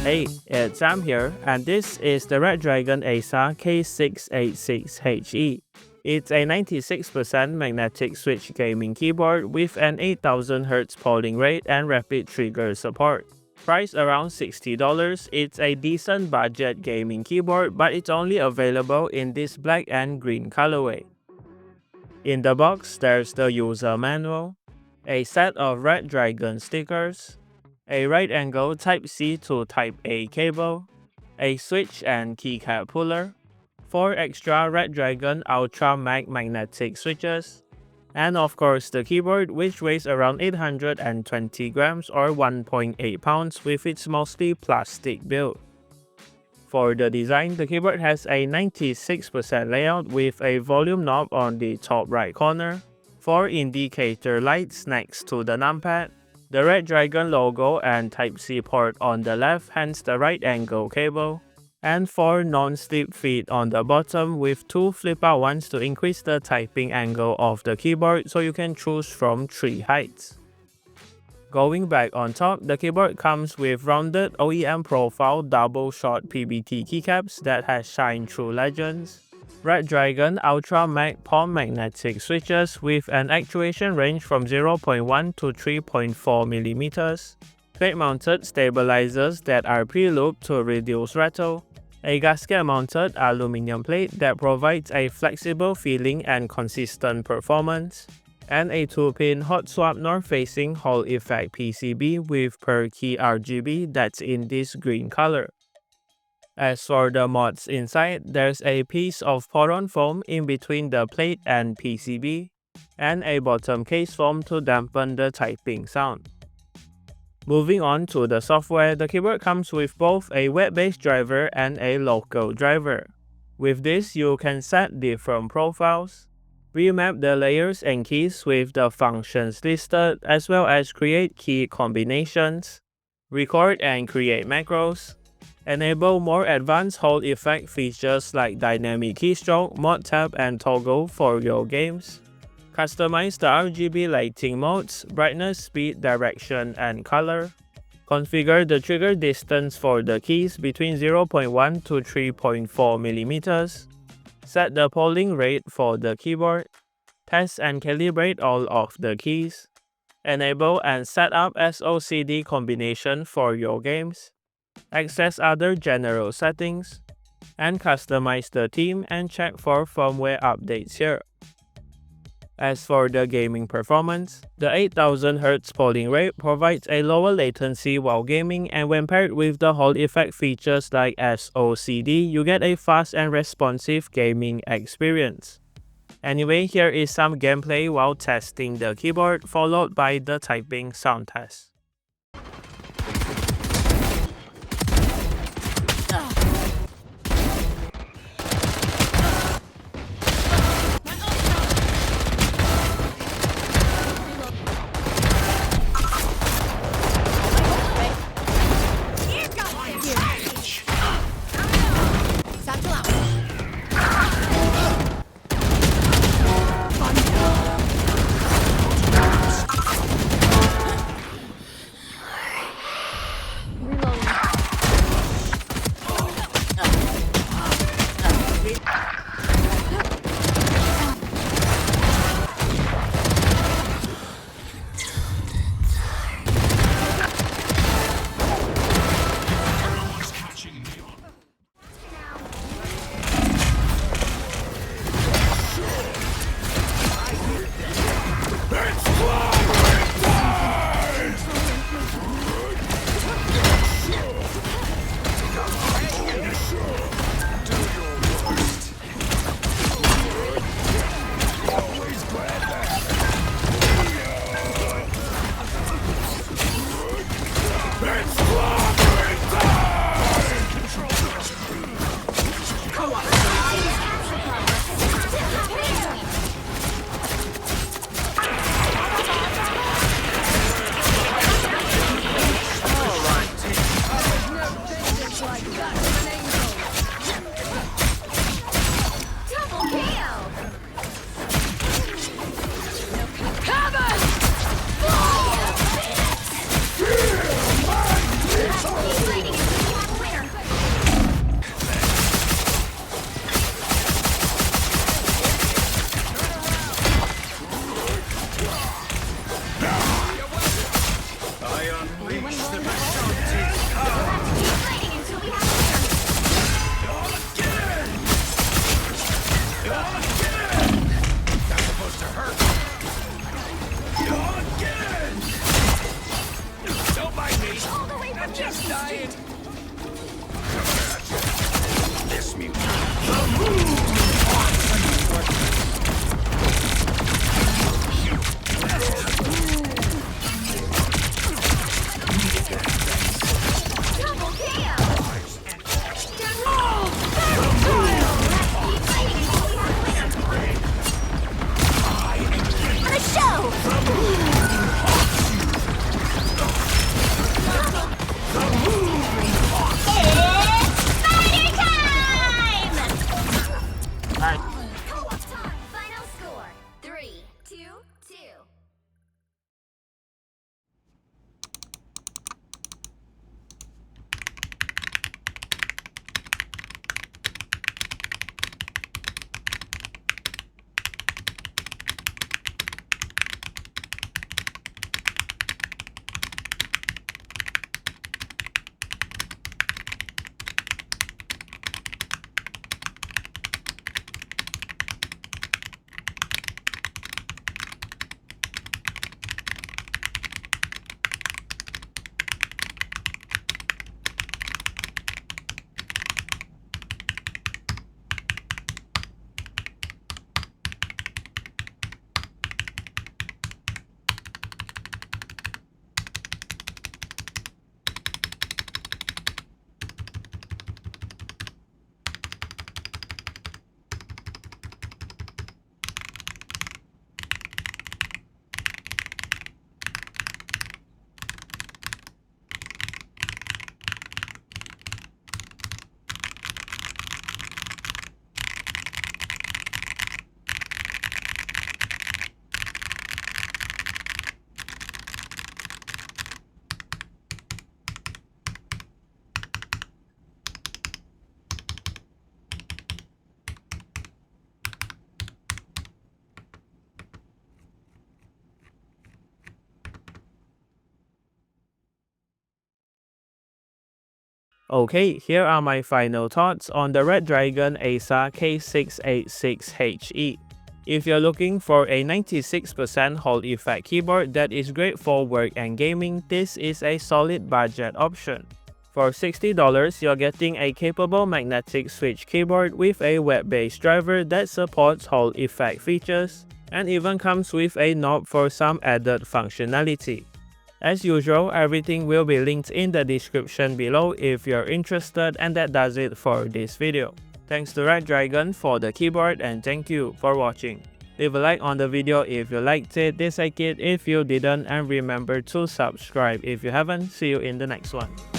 Hey, it's Sam here, and this is the Redragon EISA K686 HE. It's a 96% magnetic switch gaming keyboard with an 8000Hz polling rate and rapid trigger support. Priced around $60, it's a decent budget gaming keyboard, but it's only available in this black and green colorway. In the box, there's the user manual, a set of Redragon stickers, a right angle Type-C to Type-A cable, a switch and keycap puller, 4 extra Redragon Ultra Mag magnetic switches, and of course the keyboard, which weighs around 820 grams or 1.8 pounds with its mostly plastic build. For the design, the keyboard has a 96% layout with a volume knob on the top right corner, 4 indicator lights next to the numpad, the Redragon logo and Type-C port on the left, hence the right angle cable, and 4 non-slip feet on the bottom with 2 flip-out ones to increase the typing angle of the keyboard so you can choose from 3 heights. Going back on top, the keyboard comes with rounded OEM profile double-shot PBT keycaps that has shine-through legends, Redragon Ultra Mag palm magnetic switches with an actuation range from 0.1 to 3.4mm, plate-mounted stabilizers that are pre-looped to reduce rattle, a gasket-mounted aluminum plate that provides a flexible feeling and consistent performance, and a 2-pin hot swap north-facing Hall effect PCB with per key RGB that's in this green color. As for the mods inside, there's a piece of pour-on foam in between the plate and PCB, and a bottom case foam to dampen the typing sound. Moving on to the software, the keyboard comes with both a web-based driver and a local driver. With this, you can set different profiles, remap the layers and keys with the functions listed, as well as create key combinations, record and create macros, enable more advanced Hall effect features like dynamic keystroke, mod tab, and toggle for your games, customize the RGB lighting modes, brightness, speed, direction, and color, configure the trigger distance for the keys between 0.1 to 3.4mm, set the polling rate for the keyboard, test and calibrate all of the keys, enable and set up SOCD combination for your games, access other general settings, and customize the theme and check for firmware updates here. As for the gaming performance, the 8000Hz polling rate provides a lower latency while gaming, and when paired with the Hall effect features like SOCD, you get a fast and responsive gaming experience. Anyway, here is some gameplay while testing the keyboard, followed by the typing sound test. Okay, here are my final thoughts on the Redragon EISA K686 HE. If you're looking for a 96% Hall effect keyboard that is great for work and gaming, this is a solid budget option. For $60, you're getting a capable magnetic switch keyboard with a web-based driver that supports Hall effect features and even comes with a knob for some added functionality. As usual, everything will be linked in the description below if you're interested, and that does it for this video. Thanks to Redragon for the keyboard, and thank you for watching. Leave a like on the video if you liked it, dislike it if you didn't, and remember to subscribe if you haven't. See you in the next one.